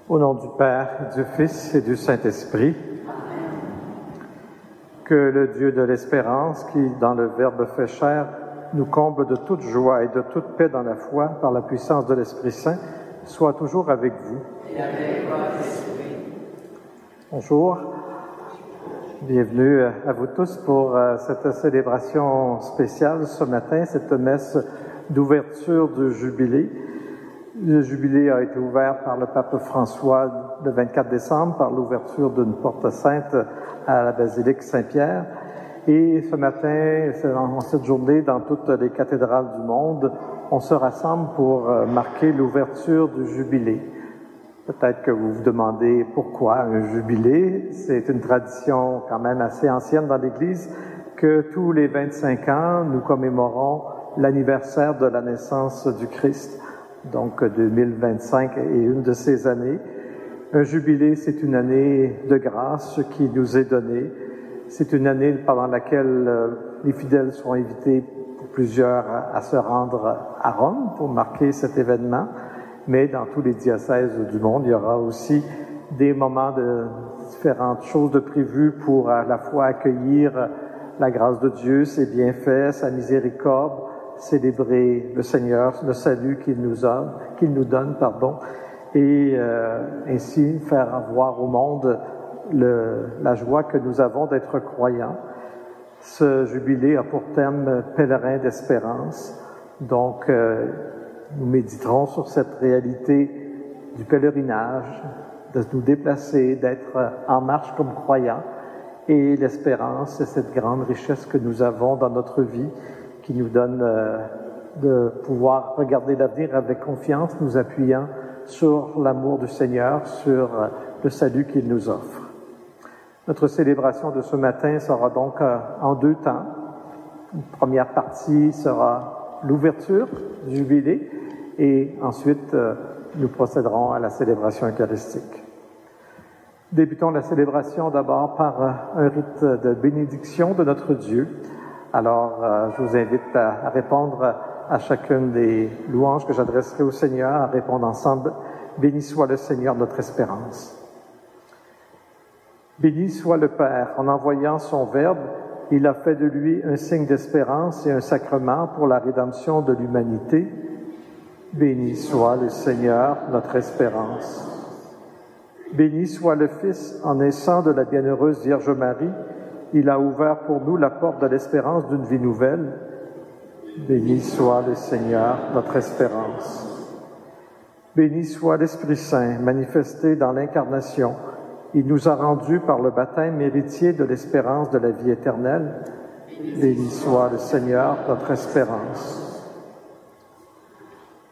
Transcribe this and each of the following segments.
Au nom du Père, du Fils et du Saint-Esprit, que le Dieu de l'espérance, qui, dans le Verbe fait chair, nous comble de toute joie et de toute paix dans la foi, par la puissance de l'Esprit Saint, soit toujours avec vous. Et avec votre esprit. Bonjour, bienvenue à vous tous pour cette célébration spéciale ce matin, cette messe d'ouverture du Jubilé. Le Jubilé a été ouvert par le pape François le 24 décembre par l'ouverture d'une porte sainte à la basilique Saint-Pierre. Et ce matin, en cette journée, dans toutes les cathédrales du monde, on se rassemble pour marquer l'ouverture du Jubilé. Peut-être que vous vous demandez pourquoi un Jubilé. C'est une tradition quand même assez ancienne dans l'Église que tous les 25 ans, nous commémorons l'anniversaire de la naissance du Christ. Donc 2025 est une de ces années. Un jubilé, c'est une année de grâce qui nous est donnée. C'est une année pendant laquelle les fidèles sont invités pour plusieurs à se rendre à Rome pour marquer cet événement. Mais dans tous les diocèses du monde, il y aura aussi des moments de différentes choses de prévues pour à la fois accueillir la grâce de Dieu, ses bienfaits, sa miséricorde, célébrer le Seigneur, le salut qu'il nous donne, et ainsi faire voir au monde la joie que nous avons d'être croyants. Ce jubilé a pour thème pèlerin d'espérance. Donc, nous méditerons sur cette réalité du pèlerinage, de nous déplacer, d'être en marche comme croyants. Et l'espérance, c'est cette grande richesse que nous avons dans notre vie, qui nous donne de pouvoir regarder l'avenir avec confiance, nous appuyant sur l'amour du Seigneur, sur le salut qu'il nous offre. Notre célébration de ce matin sera donc en deux temps. Une première partie sera l'ouverture du jubilé et ensuite nous procéderons à la célébration eucharistique. Débutons la célébration d'abord par un rite de bénédiction de notre Dieu. Alors, je vous invite à répondre à chacune des louanges que j'adresserai au Seigneur, à répondre ensemble. Béni soit le Seigneur, notre espérance. Béni soit le Père, en envoyant son Verbe, il a fait de lui un signe d'espérance et un sacrement pour la rédemption de l'humanité. Béni soit le Seigneur, notre espérance. Béni soit le Fils, en naissant de la bienheureuse Vierge Marie, il a ouvert pour nous la porte de l'espérance d'une vie nouvelle. Béni soit le Seigneur, notre espérance. Béni soit l'Esprit Saint, manifesté dans l'incarnation. Il nous a rendus par le baptême héritiers de l'espérance de la vie éternelle. Béni soit le Seigneur, notre espérance.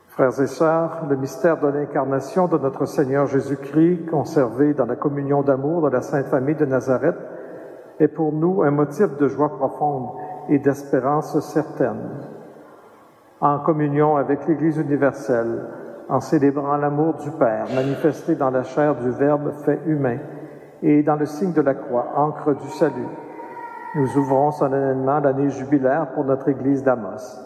Frères et sœurs, le mystère de l'incarnation de notre Seigneur Jésus-Christ, conservé dans la communion d'amour de la Sainte Famille de Nazareth, est pour nous un motif de joie profonde et d'espérance certaine. En communion avec l'Église universelle, en célébrant l'amour du Père manifesté dans la chair du Verbe fait humain et dans le signe de la croix, ancre du salut, nous ouvrons solennellement l'année jubilaire pour notre Église d'Amos.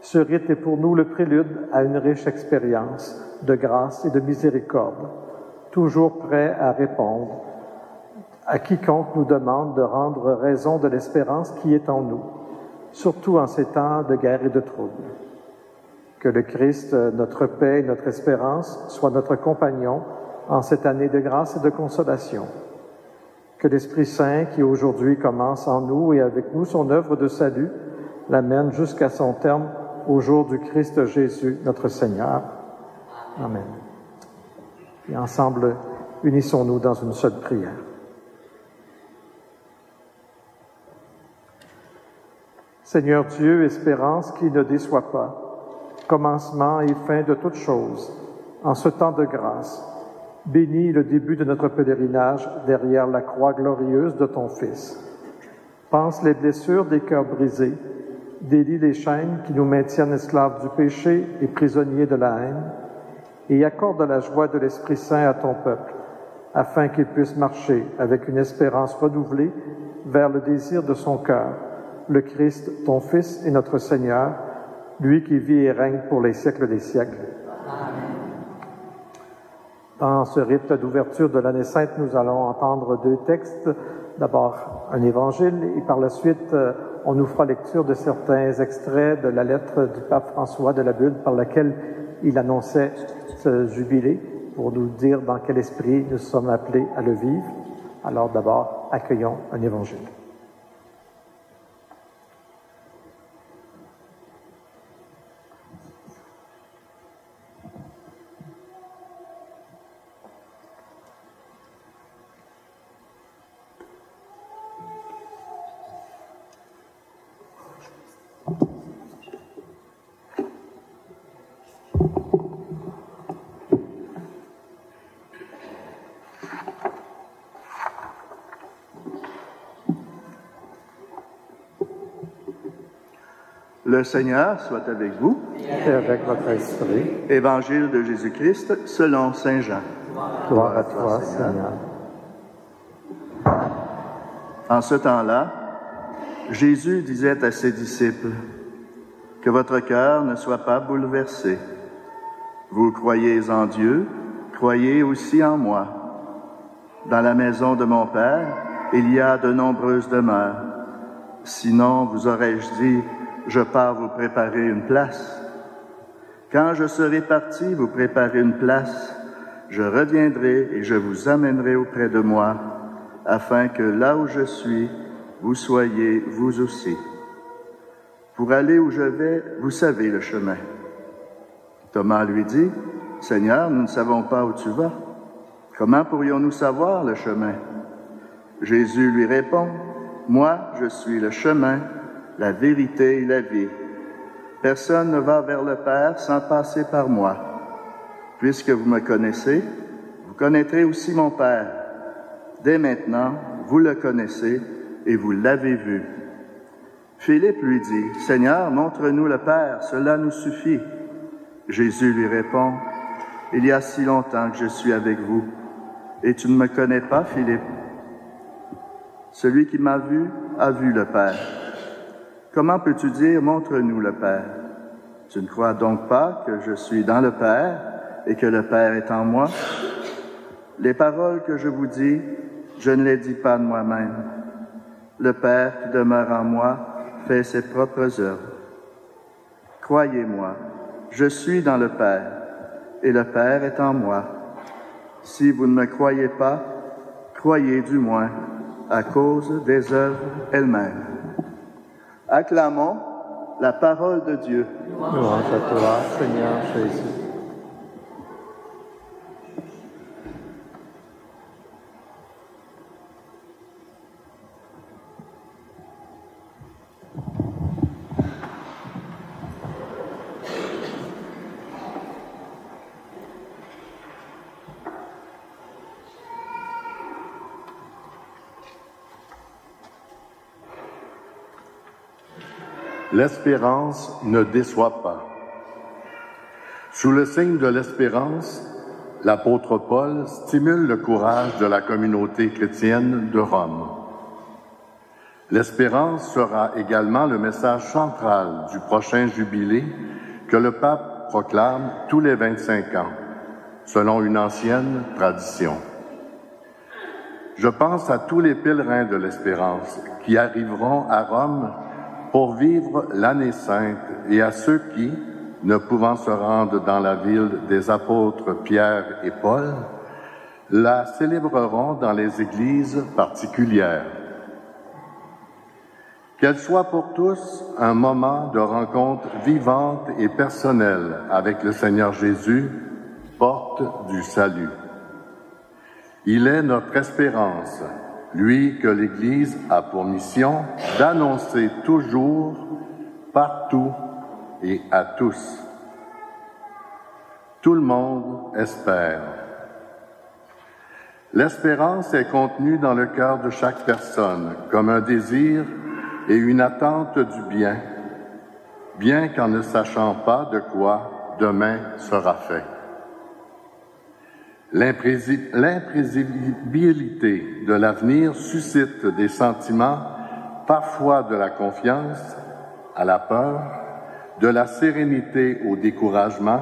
Ce rite est pour nous le prélude à une riche expérience de grâce et de miséricorde, toujours prêt à répondre à quiconque nous demande de rendre raison de l'espérance qui est en nous, surtout en ces temps de guerre et de troubles. Que le Christ, notre paix et notre espérance, soit notre compagnon en cette année de grâce et de consolation. Que l'Esprit Saint, qui aujourd'hui commence en nous et avec nous son œuvre de salut, l'amène jusqu'à son terme au jour du Christ Jésus, notre Seigneur. Amen. Et ensemble, unissons-nous dans une seule prière. Seigneur Dieu, espérance qui ne déçoit pas, commencement et fin de toutes choses, en ce temps de grâce, bénis le début de notre pèlerinage derrière la croix glorieuse de ton Fils. Pense les blessures des cœurs brisés, délie les chaînes qui nous maintiennent esclaves du péché et prisonniers de la haine, et accorde la joie de l'Esprit Saint à ton peuple, afin qu'il puisse marcher avec une espérance renouvelée vers le désir de son cœur, le Christ, ton Fils et notre Seigneur, lui qui vit et règne pour les siècles des siècles. Amen. Dans ce rite d'ouverture de l'année sainte, nous allons entendre deux textes. D'abord, un évangile et par la suite, on nous fera lecture de certains extraits de la lettre du pape François de la Bulle par laquelle il annonçait ce jubilé pour nous dire dans quel esprit nous sommes appelés à le vivre. Alors d'abord, accueillons un évangile. Le Seigneur soit avec vous. Et avec votre esprit. Évangile de Jésus-Christ selon saint Jean. Gloire à toi, Seigneur. En ce temps-là, Jésus disait à ses disciples, « Que votre cœur ne soit pas bouleversé. Vous croyez en Dieu, croyez aussi en moi. Dans la maison de mon Père, il y a de nombreuses demeures. Sinon, vous aurais-je dit, je pars vous préparer une place. Quand je serai parti vous préparer une place, je reviendrai et je vous amènerai auprès de moi, afin que là où je suis, vous soyez vous aussi. Pour aller où je vais, vous savez le chemin. » Thomas lui dit, « Seigneur, nous ne savons pas où tu vas. Comment pourrions-nous savoir le chemin? » Jésus lui répond, « Moi, je suis le chemin, la vérité et la vie. Personne ne va vers le Père sans passer par moi. Puisque vous me connaissez, vous connaîtrez aussi mon Père. Dès maintenant, vous le connaissez et vous l'avez vu. » Philippe lui dit, « Seigneur, montre-nous le Père, cela nous suffit. » Jésus lui répond, « Il y a si longtemps que je suis avec vous, et tu ne me connais pas, Philippe. Celui qui m'a vu a vu le Père. Comment peux-tu dire, montre-nous le Père? Tu ne crois donc pas que je suis dans le Père et que le Père est en moi? Les paroles que je vous dis, je ne les dis pas de moi-même. Le Père qui demeure en moi fait ses propres œuvres. Croyez-moi, je suis dans le Père et le Père est en moi. Si vous ne me croyez pas, croyez du moins à cause des œuvres elles-mêmes. Acclamons la parole de Dieu. Louange à toi, Seigneur Jésus. L'espérance ne déçoit pas. Sous le signe de l'espérance, l'apôtre Paul stimule le courage de la communauté chrétienne de Rome. L'espérance sera également le message central du prochain jubilé que le pape proclame tous les 25 ans, selon une ancienne tradition. Je pense à tous les pèlerins de l'espérance qui arriveront à Rome pour vivre l'année sainte et à ceux qui, ne pouvant se rendre dans la ville des apôtres Pierre et Paul, la célébreront dans les églises particulières. Qu'elle soit pour tous un moment de rencontre vivante et personnelle avec le Seigneur Jésus, porte du salut. Il est notre espérance, lui que l'Église a pour mission d'annoncer toujours, partout et à tous. Tout le monde espère. L'espérance est contenue dans le cœur de chaque personne comme un désir et une attente du bien, bien qu'en ne sachant pas de quoi demain sera fait. L'imprévisibilité de l'avenir suscite des sentiments, parfois de la confiance à la peur, de la sérénité au découragement,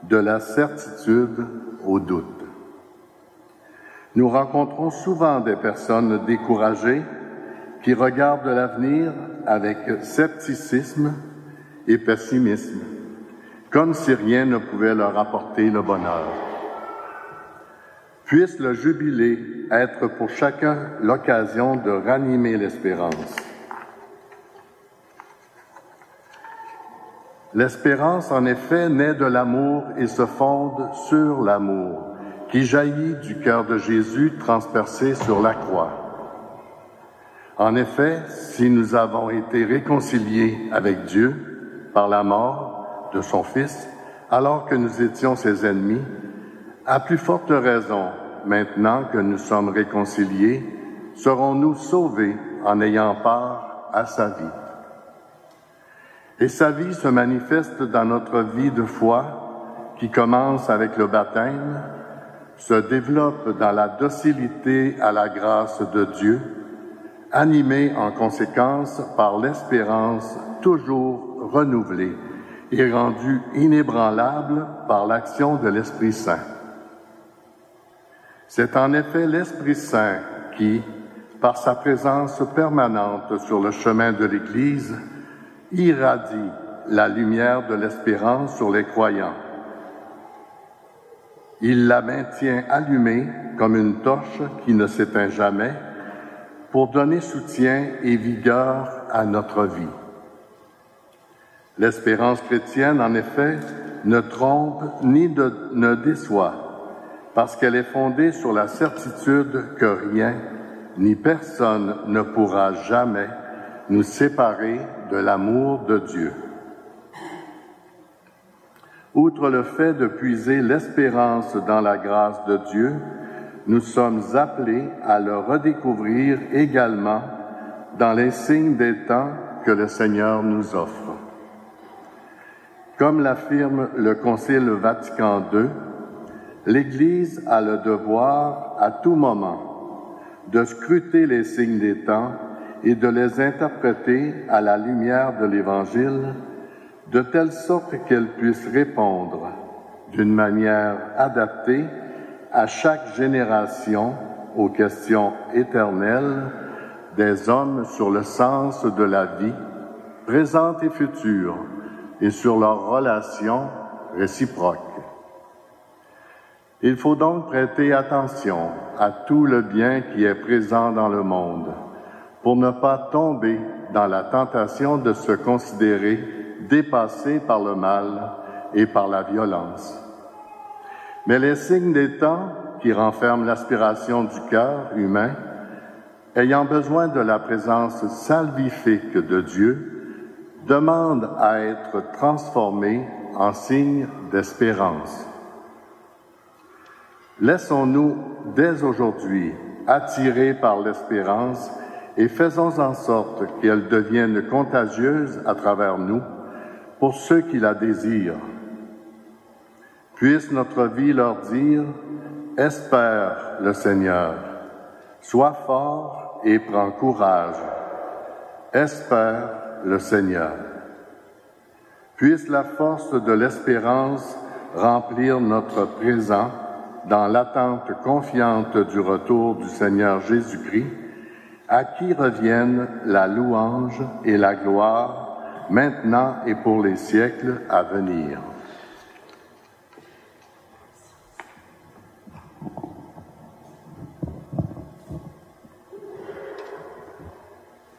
de la certitude au doute. Nous rencontrons souvent des personnes découragées qui regardent l'avenir avec scepticisme et pessimisme, comme si rien ne pouvait leur apporter le bonheur. Puisse le jubilé être pour chacun l'occasion de ranimer l'espérance. L'espérance, en effet, naît de l'amour et se fonde sur l'amour, qui jaillit du cœur de Jésus transpercé sur la croix. En effet, si nous avons été réconciliés avec Dieu par la mort de son Fils, alors que nous étions ses ennemis, à plus forte raison, maintenant que nous sommes réconciliés, serons-nous sauvés en ayant part à sa vie. Et sa vie se manifeste dans notre vie de foi, qui commence avec le baptême, se développe dans la docilité à la grâce de Dieu, animée en conséquence par l'espérance toujours renouvelée et rendue inébranlable par l'action de l'Esprit Saint. C'est en effet l'Esprit Saint qui, par sa présence permanente sur le chemin de l'Église, irradie la lumière de l'espérance sur les croyants. Il la maintient allumée comme une torche qui ne s'éteint jamais pour donner soutien et vigueur à notre vie. L'espérance chrétienne, en effet, ne trompe ni ne déçoit, parce qu'elle est fondée sur la certitude que rien ni personne ne pourra jamais nous séparer de l'amour de Dieu. Outre le fait de puiser l'espérance dans la grâce de Dieu, nous sommes appelés à le redécouvrir également dans les signes des temps que le Seigneur nous offre. Comme l'affirme le Concile Vatican II, l'Église a le devoir à tout moment de scruter les signes des temps et de les interpréter à la lumière de l'Évangile, de telle sorte qu'elle puisse répondre d'une manière adaptée à chaque génération aux questions éternelles des hommes sur le sens de la vie, présente et future, et sur leurs relations réciproques. Il faut donc prêter attention à tout le bien qui est présent dans le monde, pour ne pas tomber dans la tentation de se considérer dépassé par le mal et par la violence. Mais les signes des temps qui renferment l'aspiration du cœur humain, ayant besoin de la présence salvifique de Dieu, demandent à être transformés en signes d'espérance. Laissons-nous dès aujourd'hui attirer par l'espérance et faisons en sorte qu'elle devienne contagieuse à travers nous pour ceux qui la désirent. Puisse notre vie leur dire « Espère le Seigneur, sois fort et prends courage. Espère le Seigneur. » Puisse la force de l'espérance remplir notre présent dans l'attente confiante du retour du Seigneur Jésus-Christ, à qui reviennent la louange et la gloire, maintenant et pour les siècles à venir.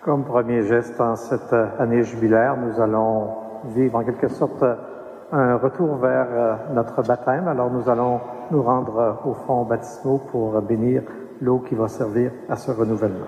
Comme premier geste en cette année jubilaire, nous allons vivre en quelque sorte un retour vers notre baptême. Alors nous allons nous rendre au fond baptismaux pour bénir l'eau qui va servir à ce renouvellement.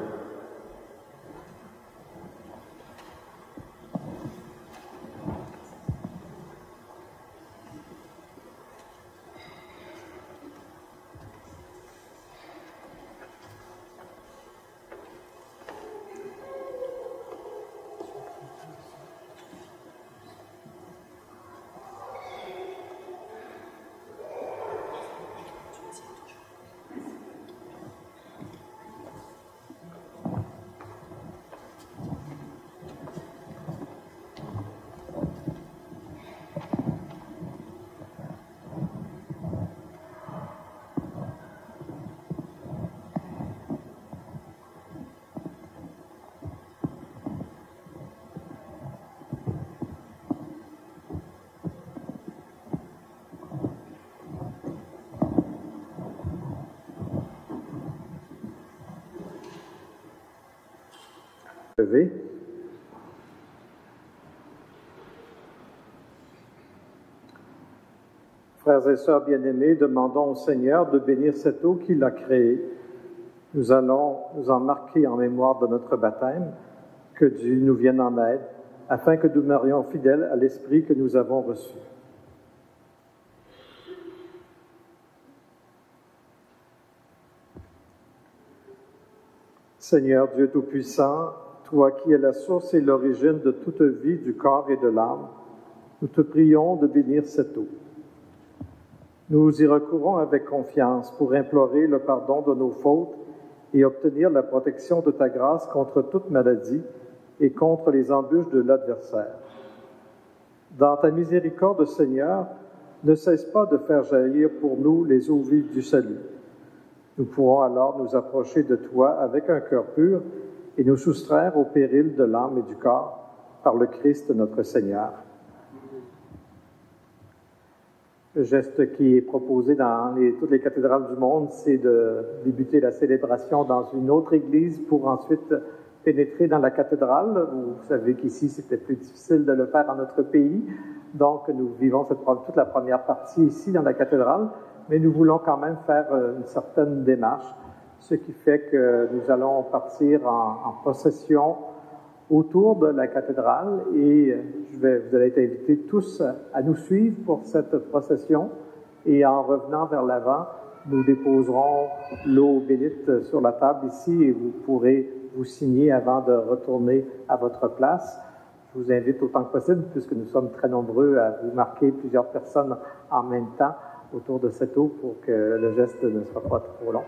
Levez. Frères et sœurs bien-aimés, demandons au Seigneur de bénir cette eau qu'il a créée. Nous allons nous en marquer en mémoire de notre baptême, que Dieu nous vienne en aide, afin que nous demeurions fidèles à l'Esprit que nous avons reçu. Seigneur Dieu Tout-Puissant, Toi qui es la source et l'origine de toute vie du corps et de l'âme, nous te prions de bénir cette eau. Nous y recourons avec confiance pour implorer le pardon de nos fautes et obtenir la protection de ta grâce contre toute maladie et contre les embûches de l'adversaire. Dans ta miséricorde, Seigneur, ne cesse pas de faire jaillir pour nous les eaux vives du salut. Nous pourrons alors nous approcher de toi avec un cœur pur et nous soustraire au péril de l'âme et du corps par le Christ notre Seigneur. Le geste qui est proposé dans toutes les cathédrales du monde, c'est de débuter la célébration dans une autre église pour ensuite pénétrer dans la cathédrale. Vous savez qu'ici, c'était plus difficile de le faire en notre pays. Donc, nous vivons toute la première partie ici dans la cathédrale, mais nous voulons quand même faire une certaine démarche, ce qui fait que nous allons partir en procession autour de la cathédrale et vous allez être invités tous à nous suivre pour cette procession et en revenant vers l'avant, nous déposerons l'eau bénite sur la table ici et vous pourrez vous signer avant de retourner à votre place. Je vous invite autant que possible, puisque nous sommes très nombreux, à vous marquer plusieurs personnes en même temps autour de cette eau pour que le geste ne soit pas trop long.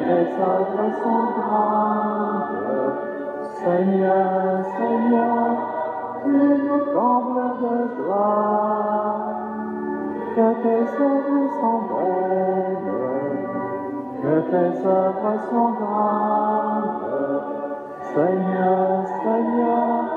tes œuvres sont grandes. Seigneur, Seigneur, tu nous combles de joie. Que tes œuvres sont belles, que tes œuvres sont grandes. Seigneur, Seigneur,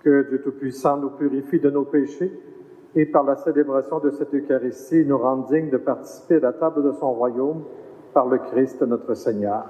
Que Dieu Tout-Puissant nous purifie de nos péchés et par la célébration de cette Eucharistie nous rende dignes de participer à la table de son royaume par le Christ notre Seigneur.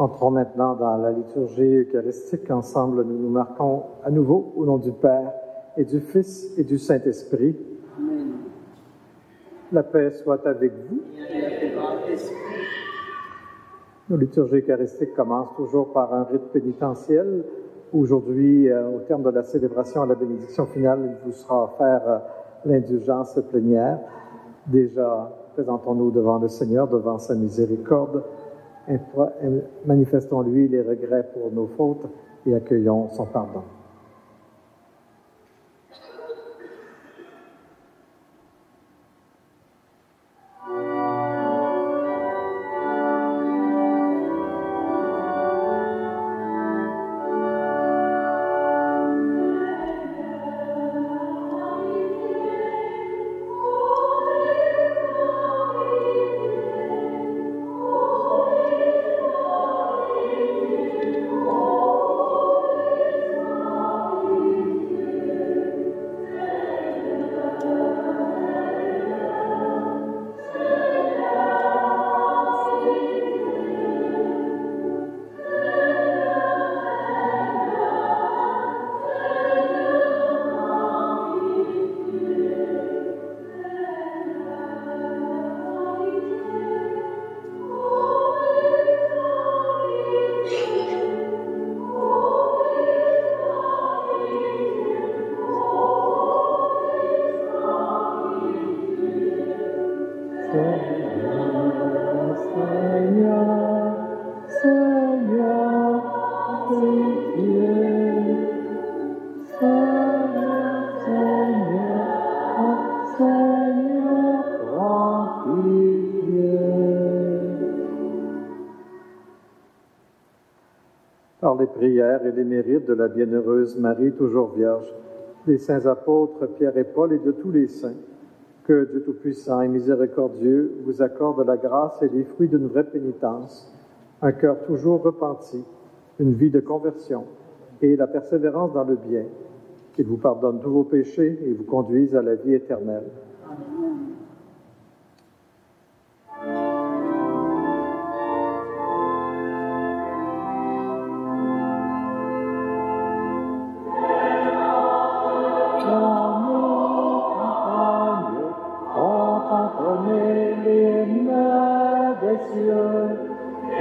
Entrons maintenant dans la liturgie eucharistique. Ensemble, nous nous marquons à nouveau au nom du Père et du Fils et du Saint-Esprit. Amen. La paix soit avec vous. Et avec votre esprit. Nos liturgies eucharistiques commencent toujours par un rite pénitentiel. Aujourd'hui, au terme de la célébration à la bénédiction finale, il vous sera offert l'indulgence plénière. Déjà, présentons-nous devant le Seigneur, devant sa miséricorde. Manifestons-lui les regrets pour nos fautes et accueillons son pardon. Par les prières et les mérites de la bienheureuse Marie, toujours vierge, des saints apôtres Pierre et Paul et de tous les saints, que Dieu Tout-Puissant et Miséricordieux vous accorde la grâce et les fruits d'une vraie pénitence, un cœur toujours repenti, une vie de conversion et la persévérance dans le bien, qu'il vous pardonne tous vos péchés et vous conduise à la vie éternelle.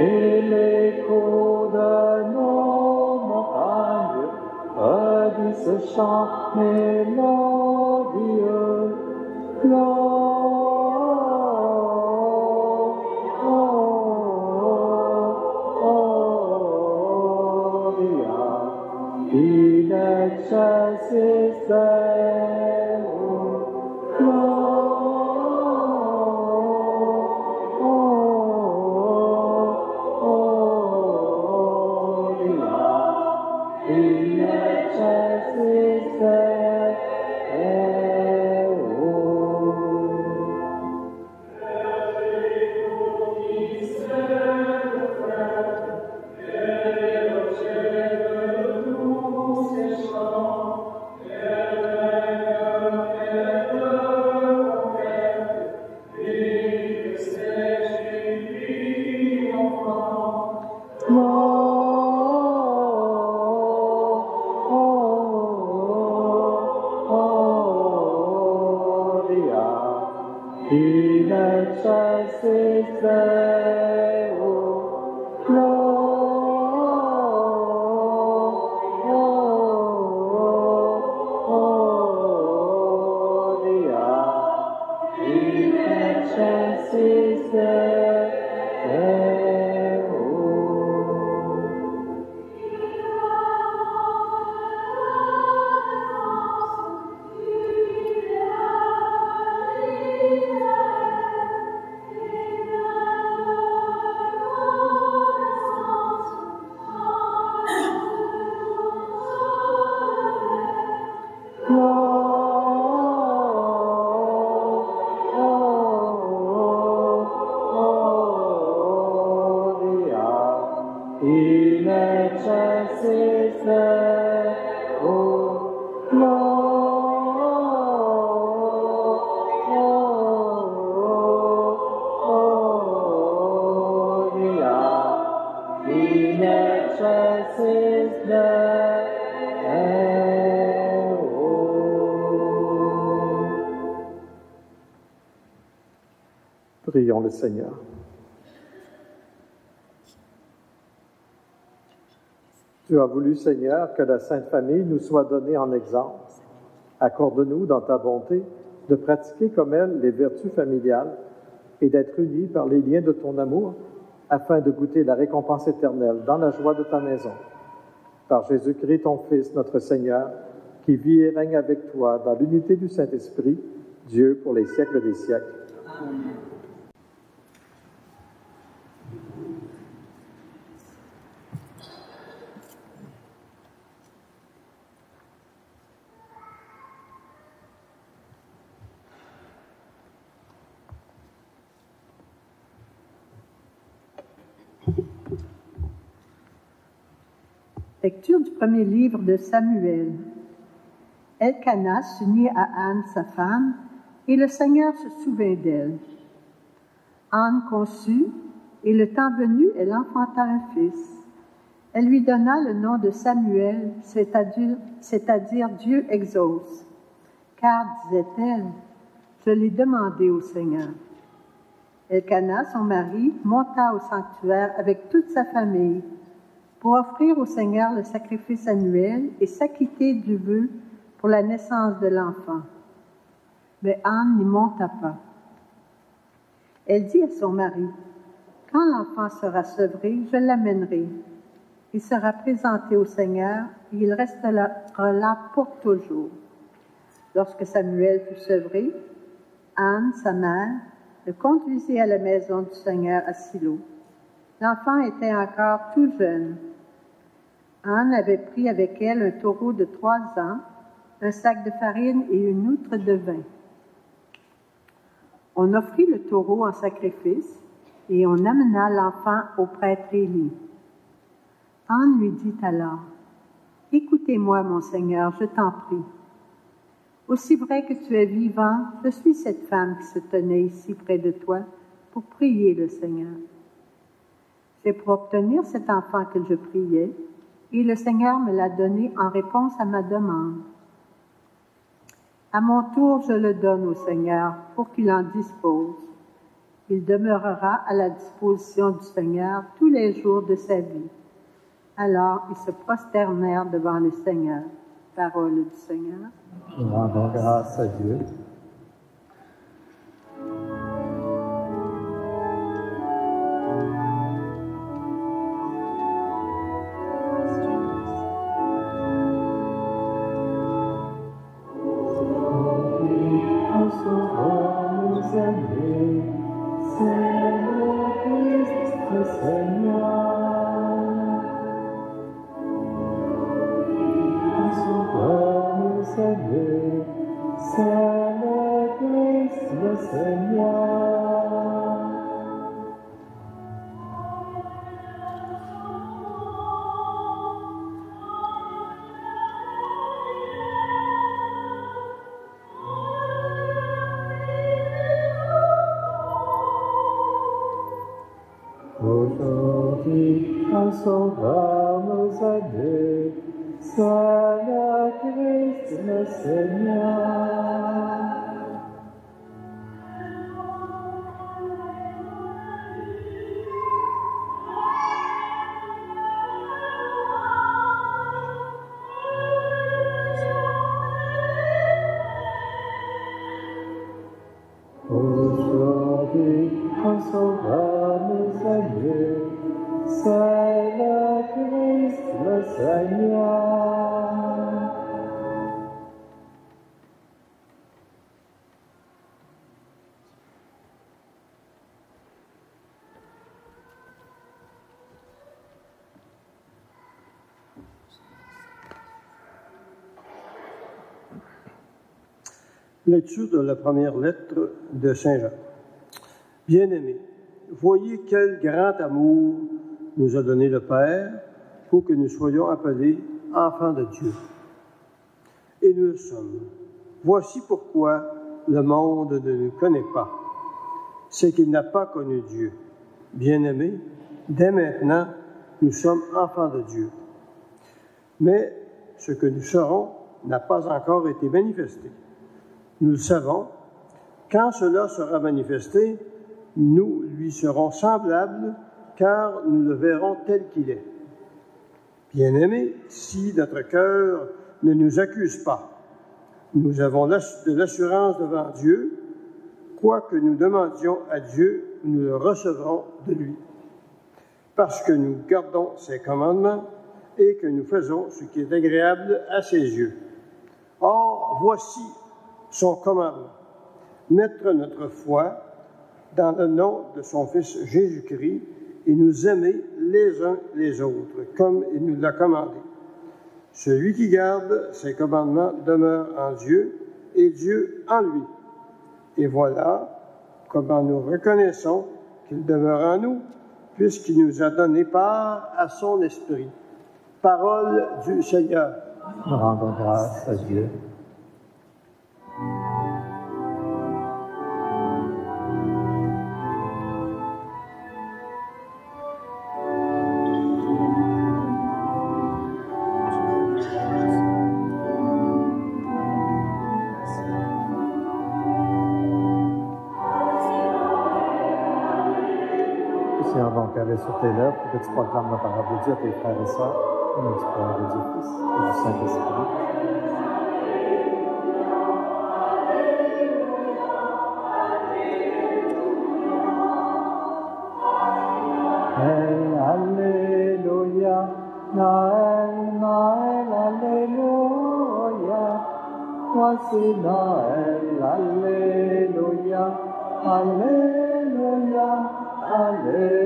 Et l'écho de nos montagnes redit ce chant mélodieux. Gloria in excelsis Deo. In excelsis Deo, Gloria in excelsis Deo. In excelsis Deo, Gloria in Prions le Seigneur. Tu as voulu, Seigneur, que la Sainte Famille nous soit donnée en exemple. Accorde-nous, dans ta bonté, de pratiquer comme elle les vertus familiales et d'être unis par les liens de ton amour, afin de goûter la récompense éternelle dans la joie de ta maison. Par Jésus-Christ, ton Fils, notre Seigneur, qui vit et règne avec toi dans l'unité du Saint-Esprit, Dieu pour les siècles des siècles. Amen. Lecture du premier livre de Samuel. Elkana s'unit à Anne, sa femme, et le Seigneur se souvint d'elle. Anne conçut, et le temps venu, elle enfanta un fils. Elle lui donna le nom de Samuel, c'est-à-dire Dieu exauce. Car, disait-elle, je l'ai demandé au Seigneur. Elkana, son mari, monta au sanctuaire avec toute sa famille, pour offrir au Seigneur le sacrifice annuel et s'acquitter du vœu pour la naissance de l'enfant. Mais Anne n'y monta pas. Elle dit à son mari, « Quand l'enfant sera sevré, je l'amènerai. Il sera présenté au Seigneur et il restera là pour toujours. » Lorsque Samuel fut sevré, Anne, sa mère, le conduisit à la maison du Seigneur à Silo. L'enfant était encore tout jeune. Anne avait pris avec elle un taureau de 3 ans, un sac de farine et une outre de vin. On offrit le taureau en sacrifice et on amena l'enfant au prêtre Élie. Anne lui dit alors, « Écoutez-moi, mon Seigneur, je t'en prie. Aussi vrai que tu es vivant, je suis cette femme qui se tenait ici près de toi pour prier le Seigneur. C'est pour obtenir cet enfant que je priais, et le Seigneur me l'a donné en réponse à ma demande. À mon tour, je le donne au Seigneur pour qu'il en dispose. Il demeurera à la disposition du Seigneur tous les jours de sa vie. » Alors ils se prosternèrent devant le Seigneur. Parole du Seigneur. Rendons grâce à Dieu. Aujourd'hui, un sauveur nous a dit, c'est le Christ le Seigneur. Aujourd'hui, un sauveur nous a dit, c'est le Christ le Seigneur. Lecture de la première lettre de Saint Jean. Bien-aimés, voyez quel grand amour nous a donné le Père pour que nous soyons appelés enfants de Dieu. Et nous le sommes. Voici pourquoi le monde ne nous connaît pas. C'est qu'il n'a pas connu Dieu. Bien-aimés, dès maintenant, nous sommes enfants de Dieu. Mais ce que nous serons n'a pas encore été manifesté. Nous le savons, quand cela sera manifesté, nous lui serons semblables, car nous le verrons tel qu'il est. Bien-aimés, si notre cœur ne nous accuse pas, nous avons de l'assurance devant Dieu, quoi que nous demandions à Dieu, nous le recevrons de lui. Parce que nous gardons ses commandements et que nous faisons ce qui est agréable à ses yeux. Or, voici son commandement, mettre notre foi dans le nom de son Fils Jésus-Christ et nous aimer les uns les autres, comme il nous l'a commandé. Celui qui garde ses commandements demeure en Dieu et Dieu en lui. Et voilà comment nous reconnaissons qu'il demeure en nous, puisqu'il nous a donné part à son esprit. Parole du Seigneur. Nous rendons grâce à Dieu. Seigneur, donc, avec sur tes lèvres, pour que tu proclames la parole de Dieu à tes frères et sœurs, au nom du Père et du Fils et du Saint-Esprit. Hey, Alléluia, Noël, Noël, Alléluia. Voici Noël, Alléluia, Alléluia, Alléluia.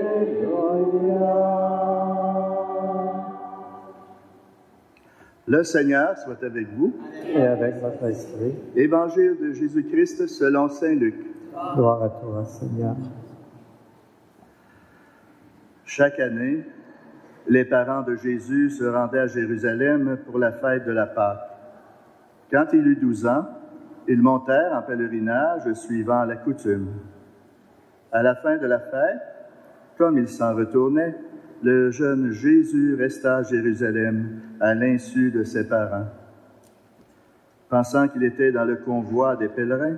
Le Seigneur soit avec vous. Et avec votre esprit. Évangile de Jésus-Christ selon saint Luc. Gloire à toi, Seigneur. Chaque année, les parents de Jésus se rendaient à Jérusalem pour la fête de la Pâque. Quand il eut 12 ans, ils montèrent en pèlerinage suivant la coutume. À la fin de la fête, comme ils s'en retournaient, le jeune Jésus resta à Jérusalem à l'insu de ses parents. Pensant qu'il était dans le convoi des pèlerins,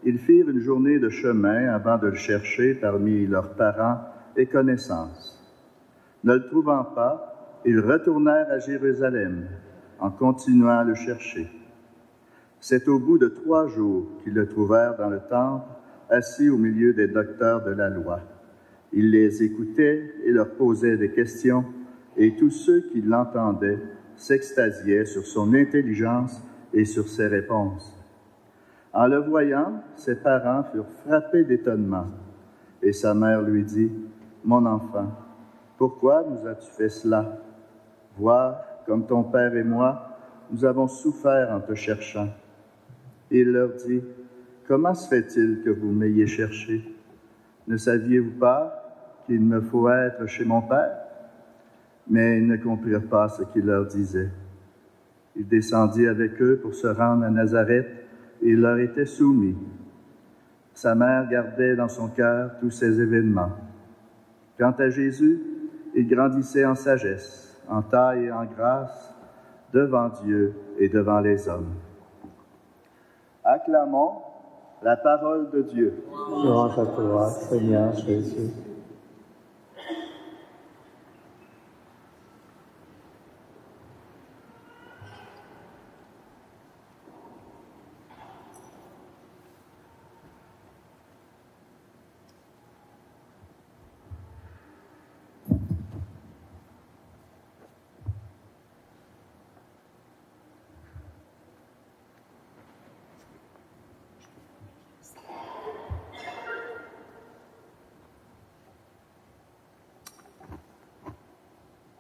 ils firent une journée de chemin avant de le chercher parmi leurs parents et connaissances. Ne le trouvant pas, ils retournèrent à Jérusalem en continuant à le chercher. C'est au bout de 3 jours qu'ils le trouvèrent dans le temple, assis au milieu des docteurs de la loi. Il les écoutait et leur posait des questions, et tous ceux qui l'entendaient s'extasiaient sur son intelligence et sur ses réponses. En le voyant, ses parents furent frappés d'étonnement, et sa mère lui dit, « Mon enfant, pourquoi nous as-tu fait cela? Vois, comme ton père et moi, nous avons souffert en te cherchant. » Il leur dit, « Comment se fait-il que vous m'ayez cherché? Ne saviez-vous pas qu'il me faut être chez mon Père? » Mais ils ne comprirent pas ce qu'il leur disait. Il descendit avec eux pour se rendre à Nazareth et il leur était soumis. Sa mère gardait dans son cœur tous ces événements. Quant à Jésus, il grandissait en sagesse, en taille et en grâce, devant Dieu et devant les hommes. Acclamons la parole de Dieu. Louange à toi, Seigneur Jésus.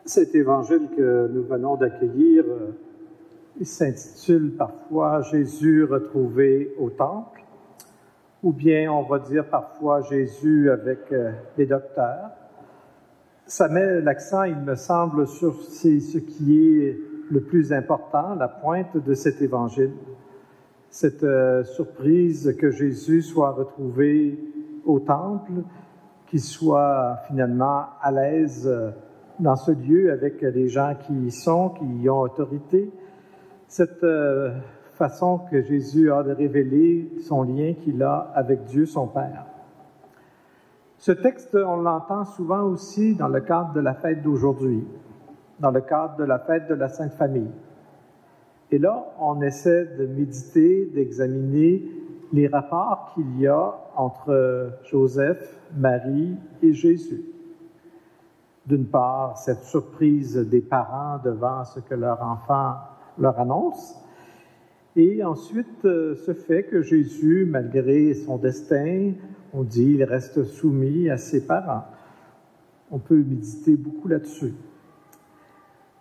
Cet évangile que nous venons d'accueillir, il s'intitule parfois « Jésus retrouvé au temple » ou bien on va dire parfois « Jésus avec les docteurs ». Ça met l'accent, il me semble, sur ce qui est le plus important, la pointe de cet évangile. Cette surprise que Jésus soit retrouvé au temple, qu'il soit finalement à l'aise dans ce lieu avec les gens qui y sont, qui y ont autorité. Cette façon que Jésus a de révéler son lien qu'il a avec Dieu, son Père. Ce texte, on l'entend souvent aussi dans le cadre de la fête d'aujourd'hui, dans le cadre de la fête de la Sainte Famille. Et là, on essaie de méditer, d'examiner les rapports qu'il y a entre Joseph, Marie et Jésus. D'une part, cette surprise des parents devant ce que leur enfant leur annonce, et ensuite ce fait que Jésus, malgré son destin, on dit, il reste soumis à ses parents. On peut méditer beaucoup là-dessus.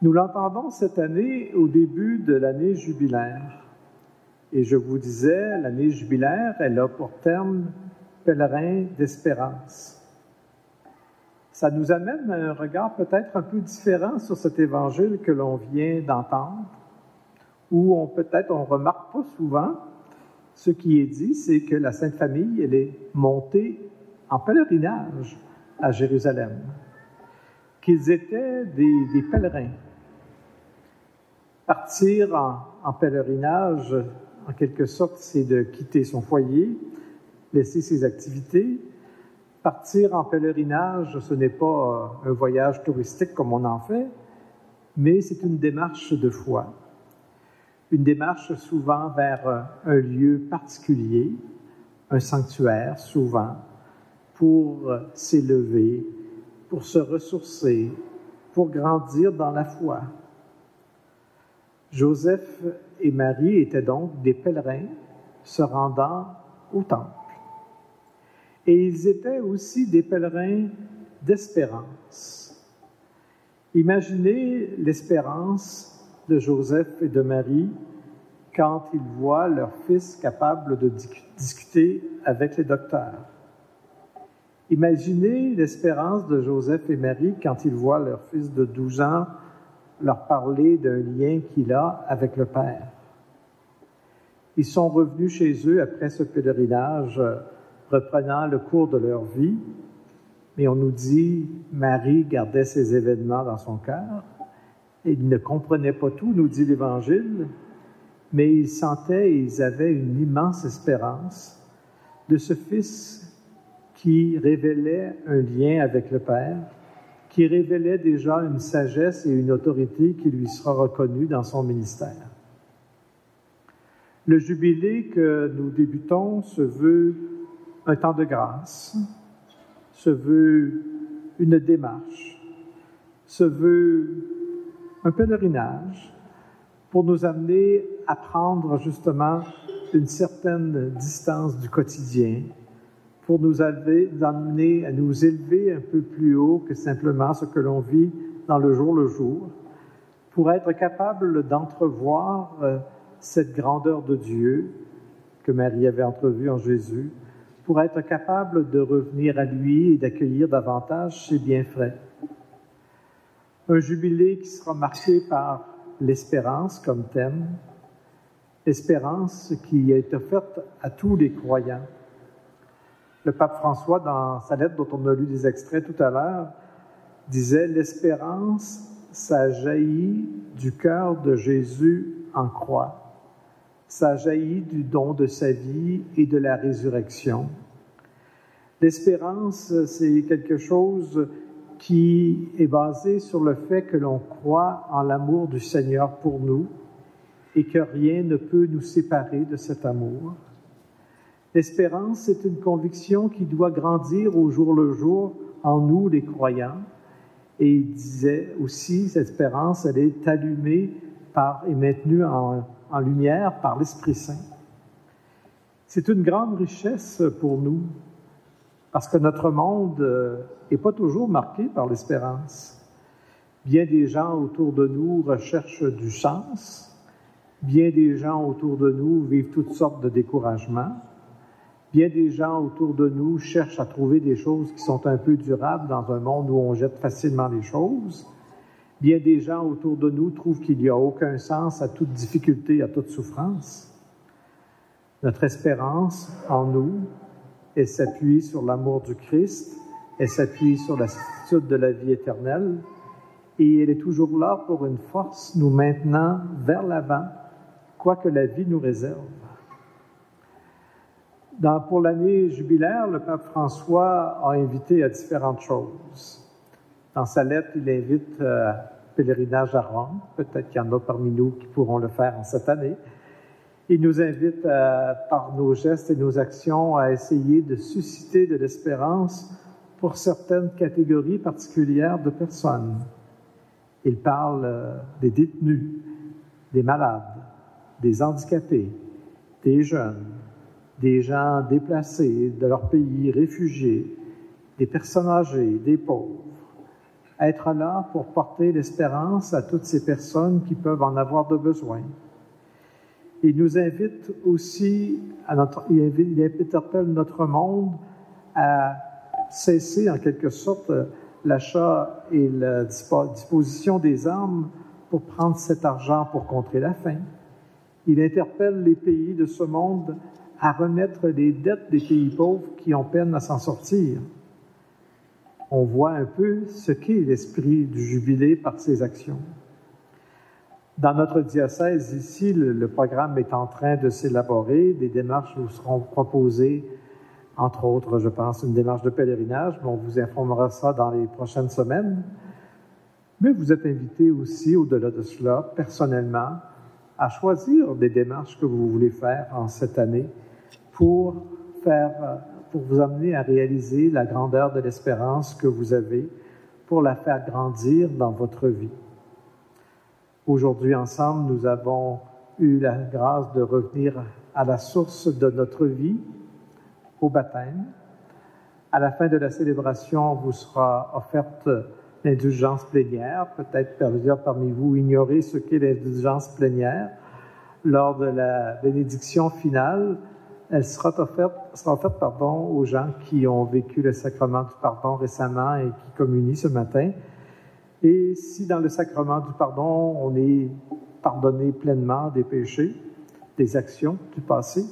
Nous l'entendons cette année au début de l'année jubilaire. Et je vous disais, l'année jubilaire, elle a pour terme pèlerin d'espérance. Ça nous amène à un regard peut-être un peu différent sur cet évangile que l'on vient d'entendre, où peut-être on ne remarque pas souvent ce qui est dit, c'est que la Sainte Famille, elle est montée en pèlerinage à Jérusalem, qu'ils étaient des pèlerins. Partir en pèlerinage, en quelque sorte, c'est de quitter son foyer, laisser ses activités. Partir en pèlerinage, ce n'est pas un voyage touristique comme on en fait, mais c'est une démarche de foi. Une démarche souvent vers un lieu particulier, un sanctuaire souvent, pour s'élever, pour se ressourcer, pour grandir dans la foi. Joseph et Marie étaient donc des pèlerins se rendant au temple. Et ils étaient aussi des pèlerins d'espérance. Imaginez l'espérance de Joseph et de Marie quand ils voient leur fils capable de discuter avec les docteurs. Imaginez l'espérance de Joseph et Marie quand ils voient leur fils de 12 ans leur parler d'un lien qu'il a avec le Père. Ils sont revenus chez eux après ce pèlerinage, reprenant le cours de leur vie, mais on nous dit, Marie gardait ces événements dans son cœur. Ils ne comprenaient pas tout, nous dit l'Évangile, mais ils sentaient et ils avaient une immense espérance de ce Fils qui révélait un lien avec le Père, qui révélait déjà une sagesse et une autorité qui lui sera reconnue dans son ministère. Le jubilé que nous débutons se veut un temps de grâce, se veut une démarche, se veut un pèlerinage pour nous amener à prendre justement une certaine distance du quotidien, pour nous amener à nous élever un peu plus haut que simplement ce que l'on vit dans le jour, pour être capable d'entrevoir cette grandeur de Dieu que Marie avait entrevue en Jésus, pour être capable de revenir à lui et d'accueillir davantage ses bienfaits. Un jubilé qui sera marqué par l'espérance comme thème, l'espérance qui est offerte à tous les croyants. Le pape François, dans sa lettre dont on a lu des extraits tout à l'heure, disait « L'espérance, ça jaillit du cœur de Jésus en croix. Ça jaillit du don de sa vie et de la résurrection. » L'espérance, c'est quelque chose qui est basé sur le fait que l'on croit en l'amour du Seigneur pour nous et que rien ne peut nous séparer de cet amour. L'espérance, c'est une conviction qui doit grandir au jour le jour en nous, les croyants. Et il disait aussi, cette espérance, elle est allumée et maintenue en lumière par l'Esprit Saint. C'est une grande richesse pour nous, parce que notre monde n'est pas toujours marqué par l'espérance. Bien des gens autour de nous recherchent du sens, bien des gens autour de nous vivent toutes sortes de découragements, bien des gens autour de nous cherchent à trouver des choses qui sont un peu durables dans un monde où on jette facilement les choses. Bien des gens autour de nous trouvent qu'il n'y a aucun sens à toute difficulté, à toute souffrance. Notre espérance en nous, elle s'appuie sur l'amour du Christ, elle s'appuie sur la certitude de la vie éternelle, et elle est toujours là pour une force nous maintenant vers l'avant, quoi que la vie nous réserve. Pour l'année jubilaire, le pape François a invité à différentes choses. Dans sa lettre, il invite pèlerinage à Rome. Peut-être qu'il y en a parmi nous qui pourront le faire en cette année. Il nous invite, par nos gestes et nos actions, à essayer de susciter de l'espérance pour certaines catégories particulières de personnes. Il parle des détenus, des malades, des handicapés, des jeunes, des gens déplacés de leur pays, réfugiés, des personnes âgées, des pauvres. Être là pour porter l'espérance à toutes ces personnes qui peuvent en avoir de besoin. Il nous invite aussi, il interpelle notre monde à cesser en quelque sorte l'achat et la disposition des armes pour prendre cet argent pour contrer la faim. Il interpelle les pays de ce monde à remettre les dettes des pays pauvres qui ont peine à s'en sortir. On voit un peu ce qu'est l'esprit du jubilé par ses actions. Dans notre diocèse ici, le programme est en train de s'élaborer. Des démarches vous seront proposées, entre autres, je pense, une démarche de pèlerinage, mais on vous informera ça dans les prochaines semaines. Mais vous êtes invités aussi, au-delà de cela, personnellement, à choisir des démarches que vous voulez faire en cette année pour vous amener à réaliser la grandeur de l'espérance que vous avez, pour la faire grandir dans votre vie. Aujourd'hui, ensemble, nous avons eu la grâce de revenir à la source de notre vie, au baptême. À la fin de la célébration, vous sera offerte l'indulgence plénière. Peut-être plusieurs parmi vous ignorez ce qu'est l'indulgence plénière. Lors de la bénédiction finale, elle sera offerte aux gens qui ont vécu le sacrement du pardon récemment et qui communient ce matin. Et si dans le sacrement du pardon, on est pardonné pleinement des péchés, des actions du passé,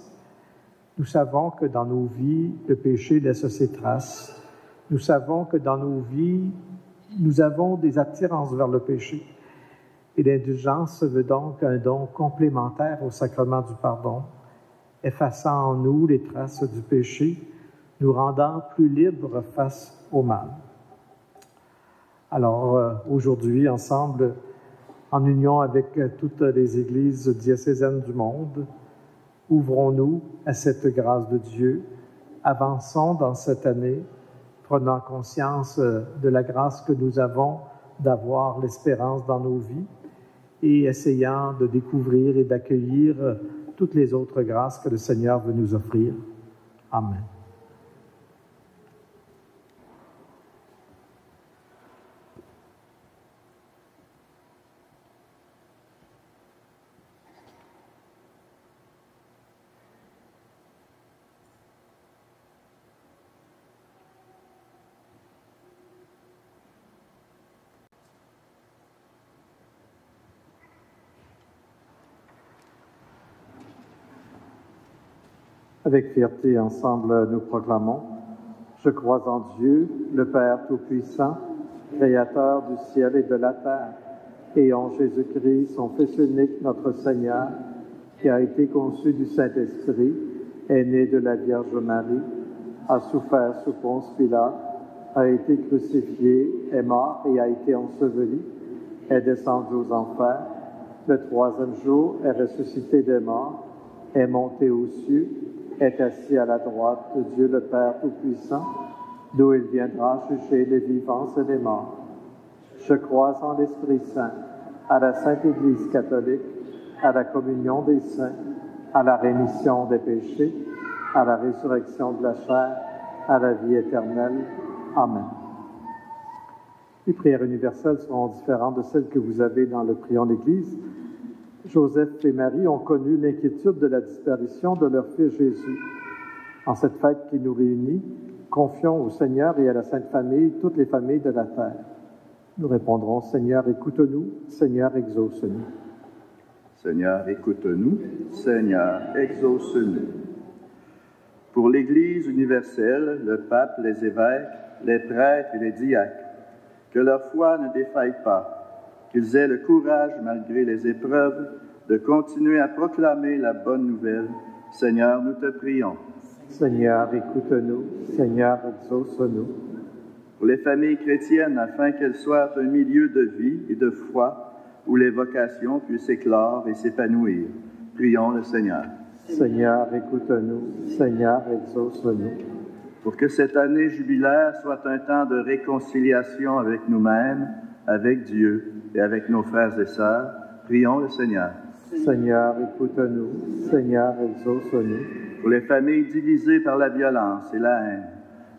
nous savons que dans nos vies, le péché laisse ses traces. Nous savons que dans nos vies, nous avons des attirances vers le péché. Et l'indulgence veut donc un don complémentaire au sacrement du pardon, effaçant en nous les traces du péché, nous rendant plus libres face au mal. Alors, aujourd'hui, ensemble, en union avec toutes les églises diocésaines du monde, ouvrons-nous à cette grâce de Dieu, avançons dans cette année, prenant conscience de la grâce que nous avons d'avoir l'espérance dans nos vies et essayant de découvrir et d'accueillir toutes les autres grâces que le Seigneur veut nous offrir. Amen. Avec fierté, ensemble, nous proclamons « Je crois en Dieu, le Père Tout-Puissant, Créateur du ciel et de la terre, et en Jésus-Christ, son Fils unique, notre Seigneur, qui a été conçu du Saint-Esprit, est né de la Vierge Marie, a souffert sous Ponce Pilate, a été crucifié, est mort et a été enseveli, est descendu aux enfers, le troisième jour est ressuscité des morts, est monté aux cieux, est assis à la droite de Dieu le Père Tout-Puissant, d'où il viendra juger les vivants et les morts. Je crois en l'Esprit Saint, à la Sainte Église catholique, à la communion des saints, à la rémission des péchés, à la résurrection de la chair, à la vie éternelle. Amen. Les prières universelles seront différentes de celles que vous avez dans le Prions d'Église. Joseph et Marie ont connu l'inquiétude de la disparition de leur fils Jésus. En cette fête qui nous réunit, confions au Seigneur et à la Sainte Famille toutes les familles de la terre. Nous répondrons, Seigneur, écoute-nous, Seigneur, exauce-nous. Seigneur, écoute-nous, Seigneur, exauce-nous. Pour l'Église universelle, le pape, les évêques, les prêtres et les diacres, que leur foi ne défaille pas, qu'ils aient le courage, malgré les épreuves, de continuer à proclamer la bonne nouvelle. Seigneur, nous te prions. Seigneur, écoute-nous. Seigneur, exauce-nous. Pour les familles chrétiennes, afin qu'elles soient un milieu de vie et de foi où les vocations puissent éclore et s'épanouir. Prions le Seigneur. Seigneur, écoute-nous. Seigneur, exauce-nous. Pour que cette année jubilaire soit un temps de réconciliation avec nous-mêmes, avec Dieu et avec nos frères et sœurs, prions le Seigneur. Seigneur, écoute-nous. Seigneur, exauce-nous. Pour les familles divisées par la violence et la haine,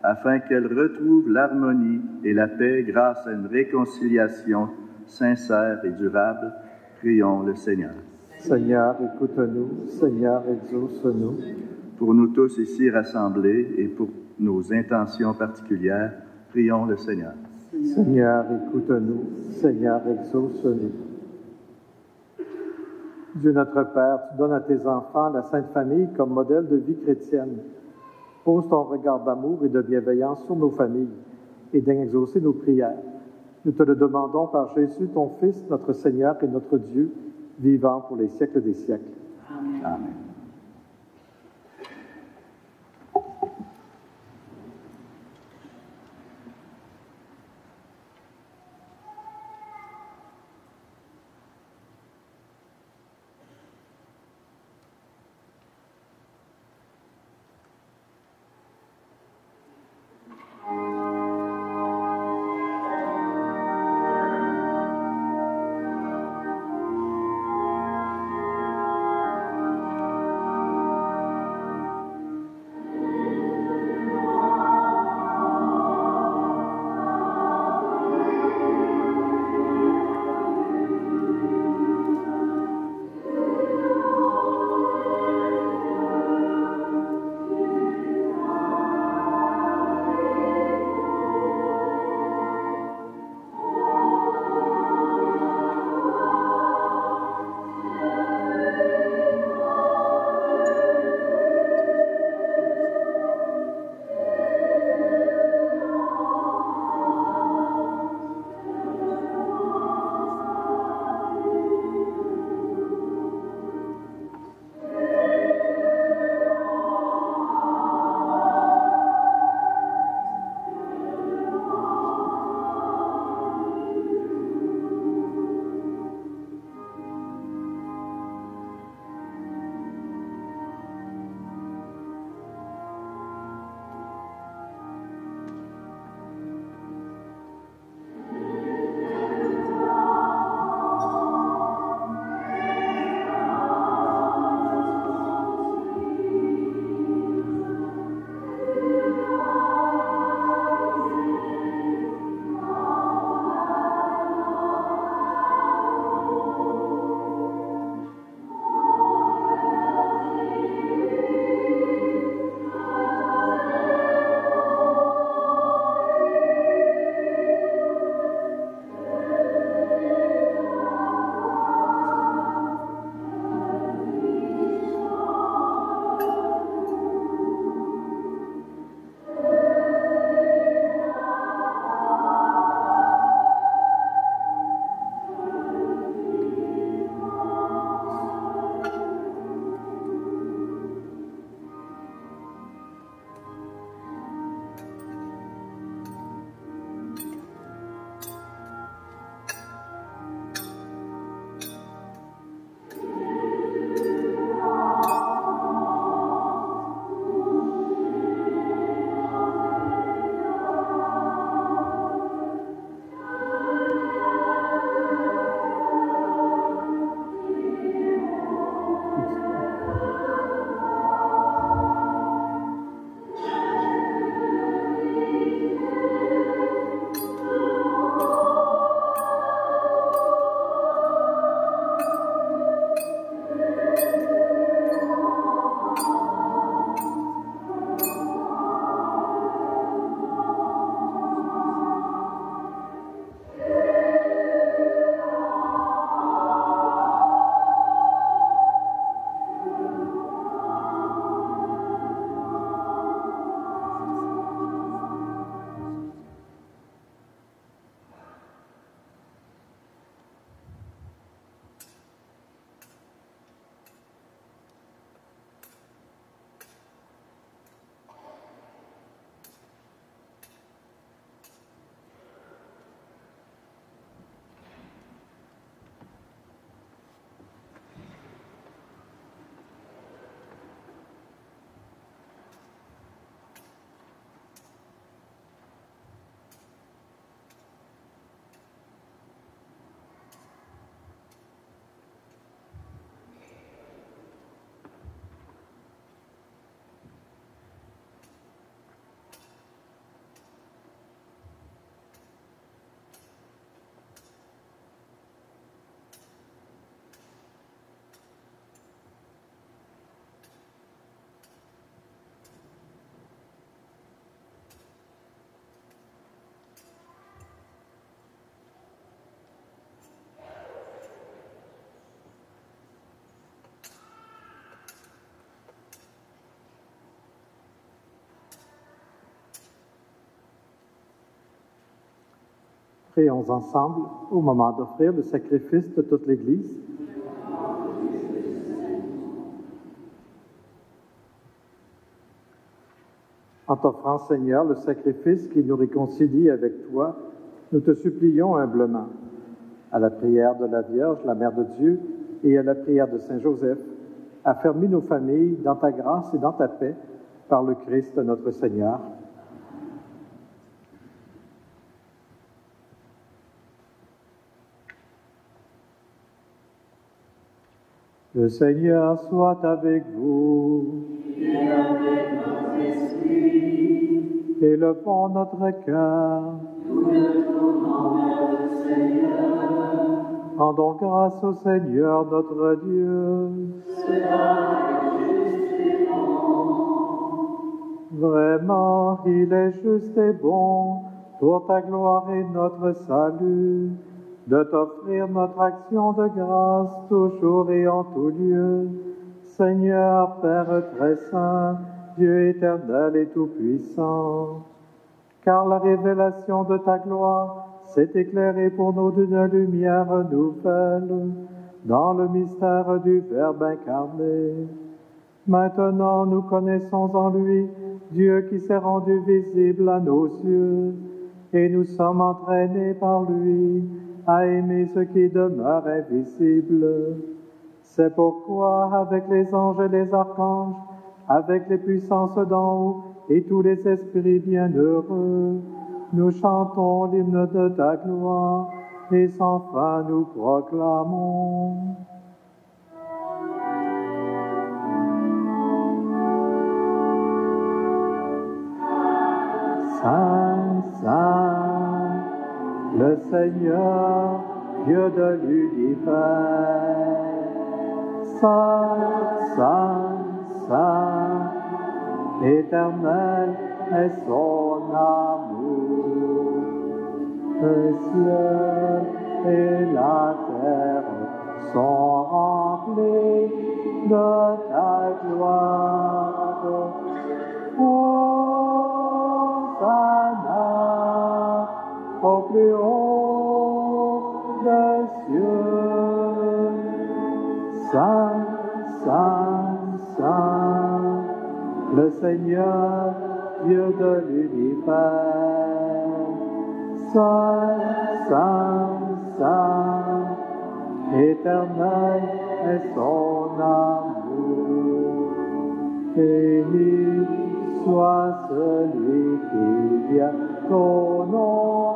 afin qu'elles retrouvent l'harmonie et la paix grâce à une réconciliation sincère et durable, prions le Seigneur. Seigneur, écoute-nous. Seigneur, exauce-nous. Pour nous tous ici rassemblés et pour nos intentions particulières, prions le Seigneur. Seigneur, écoute-nous. Seigneur, exauce-nous. Dieu notre Père, tu donnes à tes enfants la Sainte Famille comme modèle de vie chrétienne. Pose ton regard d'amour et de bienveillance sur nos familles et daigne exaucer nos prières. Nous te le demandons par Jésus, ton Fils, notre Seigneur et notre Dieu, vivant pour les siècles des siècles. Amen. Amen. Prions ensemble au moment d'offrir le sacrifice de toute l'Église. En t'offrant, Seigneur, le sacrifice qui nous réconcilie avec toi, nous te supplions humblement, à la prière de la Vierge, la Mère de Dieu, et à la prière de Saint Joseph, affermis nos familles dans ta grâce et dans ta paix, par le Christ notre Seigneur. Le Seigneur soit avec vous. Et avec notre esprit. Élevons notre cœur. Nous le tournons vers le Seigneur. Rendons grâce au Seigneur notre Dieu. Cela est juste et bon. Vraiment, il est juste et bon, pour ta gloire et notre salut, de t'offrir notre action de grâce toujours et en tout lieu. Seigneur, Père très saint, Dieu éternel et tout-puissant, car la révélation de ta gloire s'est éclairée pour nous d'une lumière nouvelle, dans le mystère du Verbe incarné. Maintenant, nous connaissons en lui Dieu qui s'est rendu visible à nos yeux, et nous sommes entraînés par lui à aimer ce qui demeure invisible. C'est pourquoi, avec les anges et les archanges, avec les puissances d'en haut et tous les esprits bienheureux, nous chantons l'hymne de ta gloire, et sans fin nous proclamons. Saint, Saint, le Seigneur, Dieu de l'univers. Saint, Saint, Saint, éternel est son amour. Le ciel et la terre sont remplis de ta gloire. Hosanna au plus haut des cieux. Saint, Saint, Saint, le Seigneur, Dieu de l'univers. Saint, Saint, Saint, éternel est son amour. Béni soit celui qui vient au nom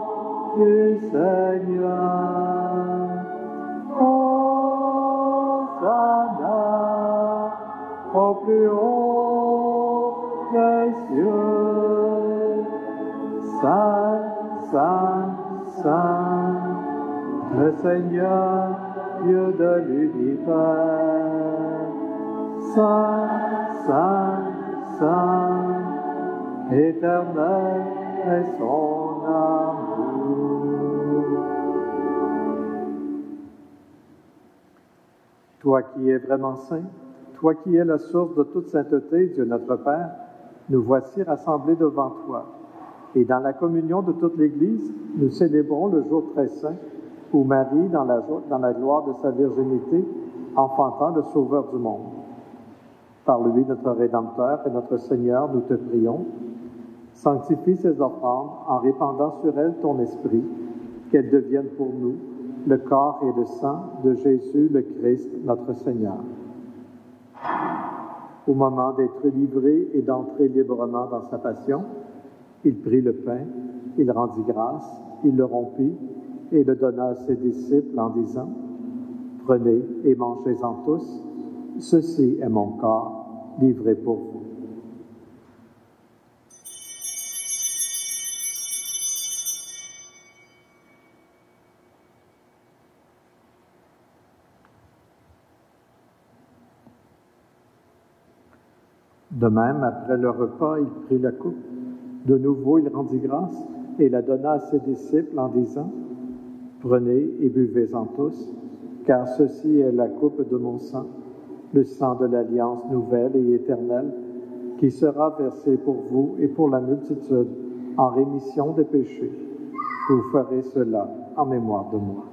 du Seigneur. Hosanna au plus haut des cieux. Saint, Saint, Saint, le Seigneur, Dieu de l'univers. Saint, Saint, Saint, éternel est son amour. Toi qui es vraiment saint, toi qui es la source de toute sainteté, Dieu notre Père, nous voici rassemblés devant toi. Et dans la communion de toute l'Église, nous célébrons le jour très saint où Marie, dans la gloire de sa virginité, enfanta le Sauveur du monde. Par lui, notre Rédempteur et notre Seigneur, nous te prions. Sanctifie ces offrandes en répandant sur elles ton esprit, qu'elles deviennent pour nous le corps et le sang de Jésus le Christ, notre Seigneur. Au moment d'être livré et d'entrer librement dans sa passion, il prit le pain, il rendit grâce, il le rompit et le donna à ses disciples en disant « Prenez et mangez-en tous, ceci est mon corps livré pour vous. » De même, après le repas, il prit la coupe. De nouveau, il rendit grâce et la donna à ses disciples en disant « Prenez et buvez-en tous, car ceci est la coupe de mon sang, le sang de l'alliance nouvelle et éternelle, qui sera versé pour vous et pour la multitude en rémission des péchés. Vous ferez cela en mémoire de moi.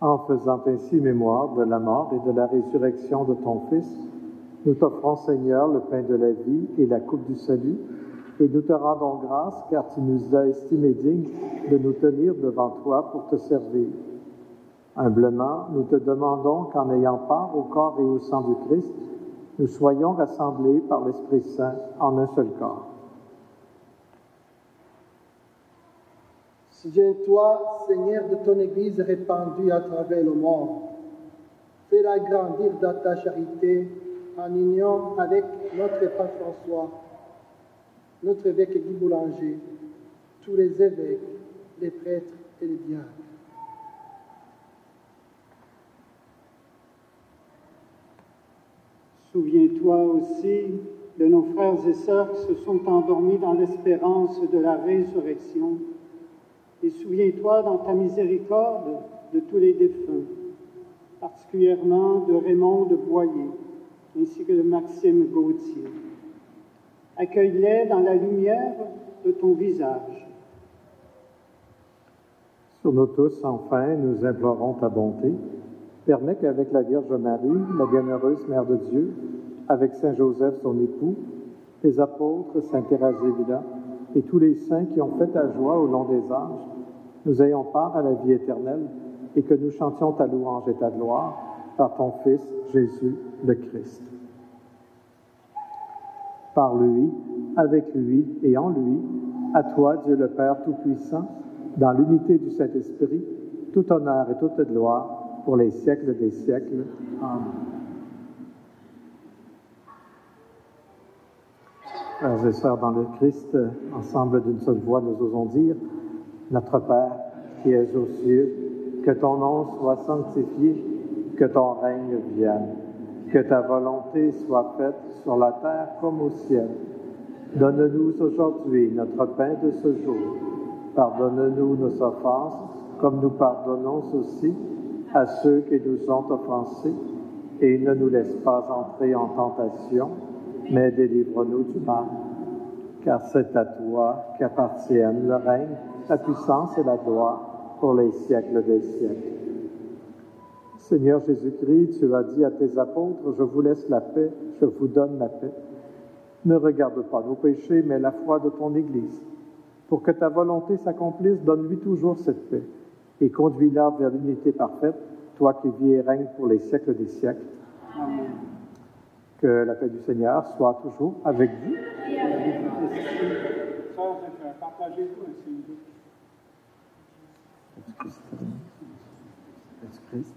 En faisant ainsi mémoire de la mort et de la résurrection de ton Fils, nous t'offrons, Seigneur, le pain de la vie et la coupe du salut, et nous te rendons grâce car tu nous as estimés dignes de nous tenir devant toi pour te servir. Humblement, nous te demandons qu'en ayant part au corps et au sang du Christ, nous soyons rassemblés par l'Esprit Saint en un seul corps. Souviens-toi, Seigneur, de ton Église répandue à travers le monde. Fais-la grandir dans ta charité en union avec notre Pape François, notre évêque Guy Boulanger, tous les évêques, les prêtres et les diacres. Souviens-toi aussi de nos frères et sœurs qui se sont endormis dans l'espérance de la résurrection. Et souviens-toi dans ta miséricorde de tous les défunts, particulièrement de Raymond de Boyer, ainsi que de Maxime Gauthier. Accueille-les dans la lumière de ton visage. Sur nous tous, enfin, nous implorons ta bonté. Permets qu'avec la Vierge Marie, la bienheureuse Mère de Dieu, avec Saint Joseph, son époux, les apôtres, Saint Thérèse d'Avila, et tous les saints qui ont fait ta joie au long des âges, nous ayons part à la vie éternelle et que nous chantions ta louange et ta gloire par ton Fils, Jésus le Christ. Par lui, avec lui et en lui, à toi, Dieu le Père Tout-Puissant, dans l'unité du Saint-Esprit, tout honneur et toute gloire pour les siècles des siècles. Amen. Frères et sœurs dans le Christ, ensemble d'une seule voix, nous osons dire: Notre Père, qui es aux cieux, que ton nom soit sanctifié, que ton règne vienne, que ta volonté soit faite sur la terre comme au ciel. Donne-nous aujourd'hui notre pain de ce jour. Pardonne-nous nos offenses, comme nous pardonnons aussi à ceux qui nous ont offensés, et ne nous laisse pas entrer en tentation, mais délivre-nous du mal. Car c'est à toi qu'appartiennent le règne, la puissance et la gloire pour les siècles des siècles. Seigneur Jésus-Christ, tu as dit à tes apôtres: « Je vous laisse la paix, je vous donne la paix. » Ne regarde pas nos péchés, mais la foi de ton Église. Pour que ta volonté s'accomplisse, donne-lui toujours cette paix et conduis-la vers l'unité parfaite, toi qui vis et règnes pour les siècles des siècles. Amen. Que la paix du Seigneur soit toujours avec vous. Et avec vous. Partagez-vous aussi. Christ.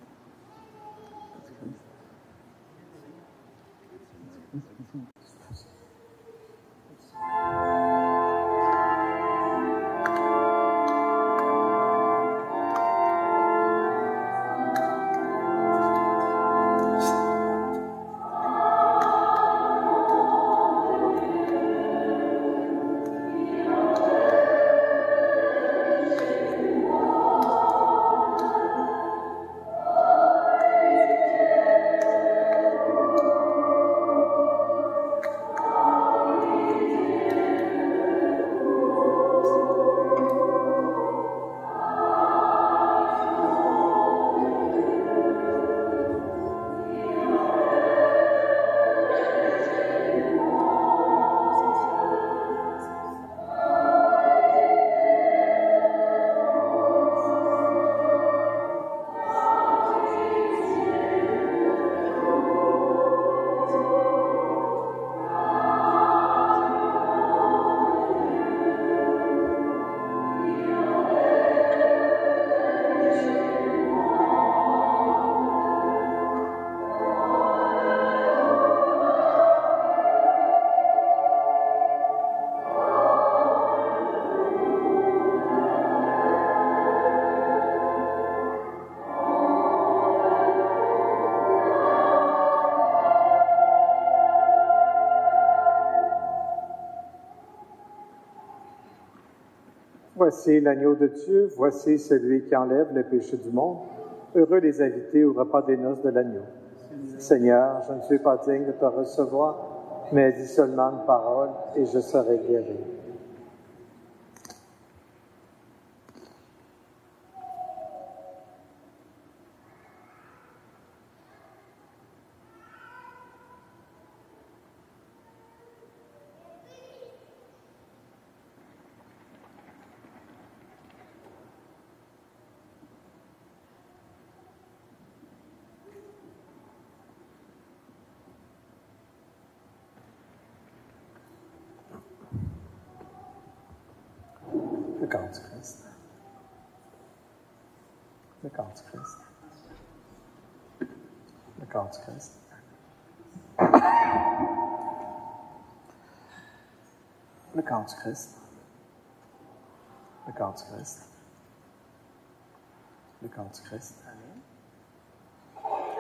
Voici l'agneau de Dieu, voici celui qui enlève le péché du monde. Heureux les invités au repas des noces de l'agneau. Seigneur, je ne suis pas digne de te recevoir, mais dis seulement une parole et je serai guéri. Le corps du Christ. Le corps du Christ. Le corps du Christ. Le corps du Christ. Le corps du Christ. Le corps du Christ.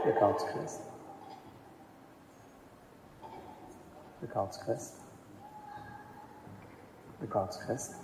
Le corps du Christ. Le corps du Christ. Le corps du Christ.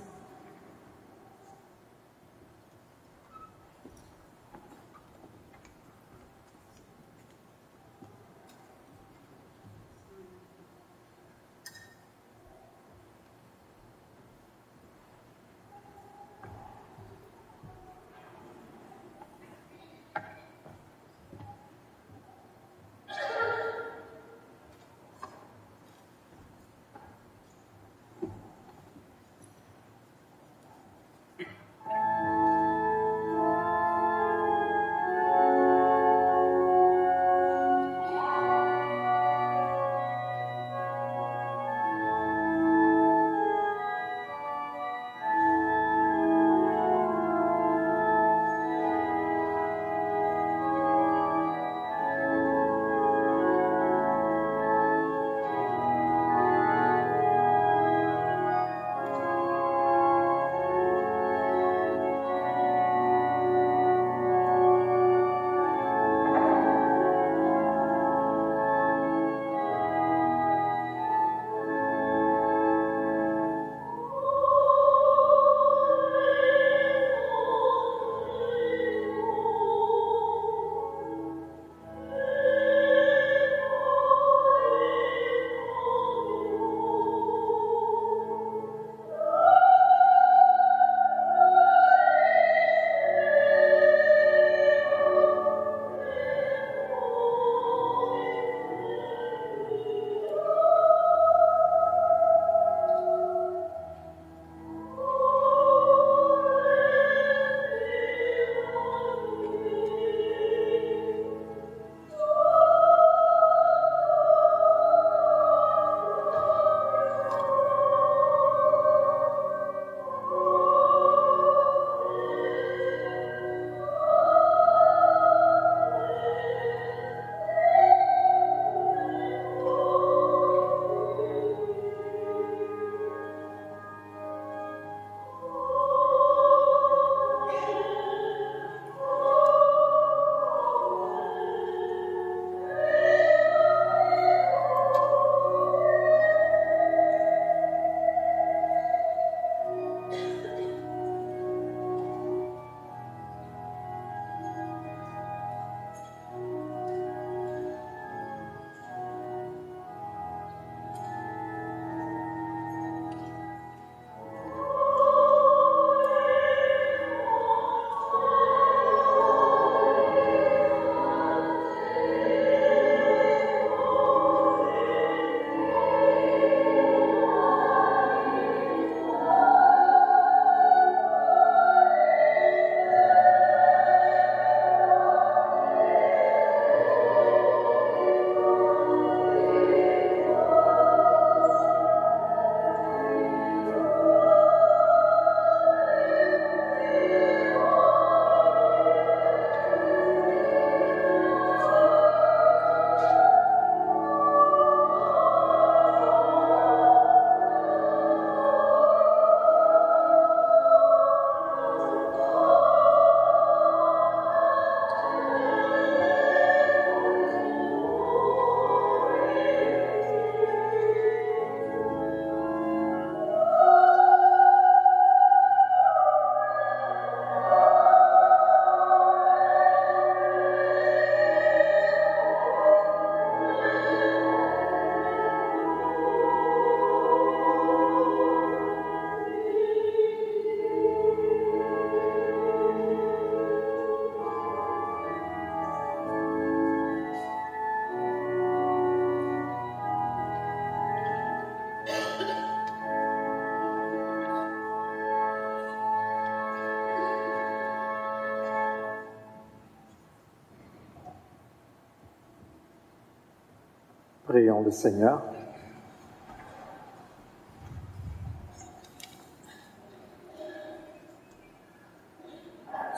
Prions le Seigneur.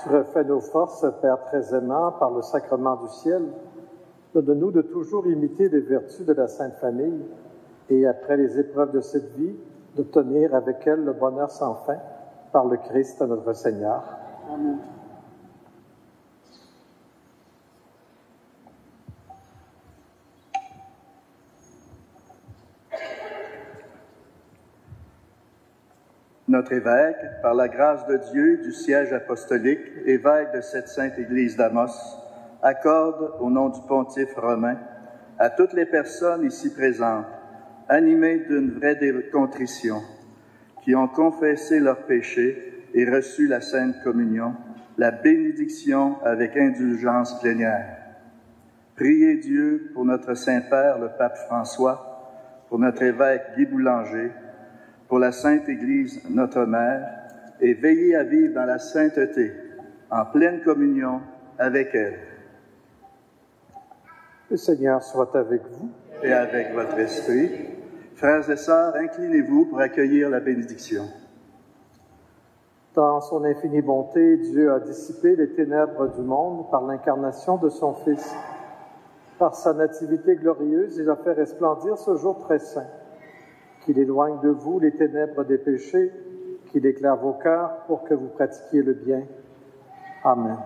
Tu refais nos forces, Père très aimant, par le sacrement du ciel. Donne-nous de toujours imiter les vertus de la Sainte Famille et, après les épreuves de cette vie, d'obtenir avec elle le bonheur sans fin, par le Christ notre Seigneur. Amen. Notre évêque, par la grâce de Dieu du siège apostolique, évêque de cette sainte Église d'Amos, accorde, au nom du pontife romain, à toutes les personnes ici présentes, animées d'une vraie contrition, qui ont confessé leurs péchés et reçu la Sainte Communion, la bénédiction avec indulgence plénière. Priez Dieu pour notre Saint-Père, le Pape François, pour notre évêque Guy Boulanger, pour la Sainte Église, notre Mère, et veillez à vivre dans la sainteté, en pleine communion avec elle. Le Seigneur soit avec vous. Et avec votre esprit. Frères et sœurs, inclinez-vous pour accueillir la bénédiction. Dans son infinie bonté, Dieu a dissipé les ténèbres du monde par l'incarnation de son Fils. Par sa nativité glorieuse, il a fait resplendir ce jour très saint. Qu'il éloigne de vous les ténèbres des péchés, qu'il éclaire vos cœurs pour que vous pratiquiez le bien. Amen.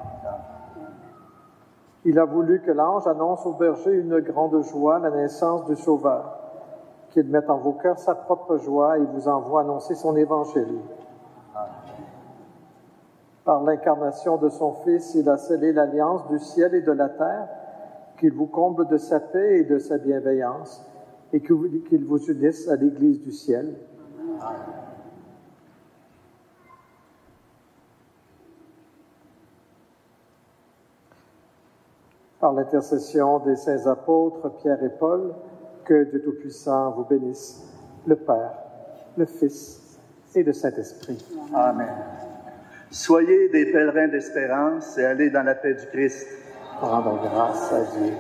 Il a voulu que l'ange annonce aux bergers une grande joie, la naissance du Sauveur, qu'il mette en vos cœurs sa propre joie et vous envoie annoncer son évangile. Par l'incarnation de son Fils, il a scellé l'alliance du ciel et de la terre, qu'il vous comble de sa paix et de sa bienveillance, et qu'il vous unisse à l'Église du ciel. Par l'intercession des saints apôtres Pierre et Paul, que Dieu Tout-Puissant vous bénisse, le Père, le Fils et le Saint-Esprit. Amen. Soyez des pèlerins d'espérance et allez dans la paix du Christ. Rendons grâce à Dieu.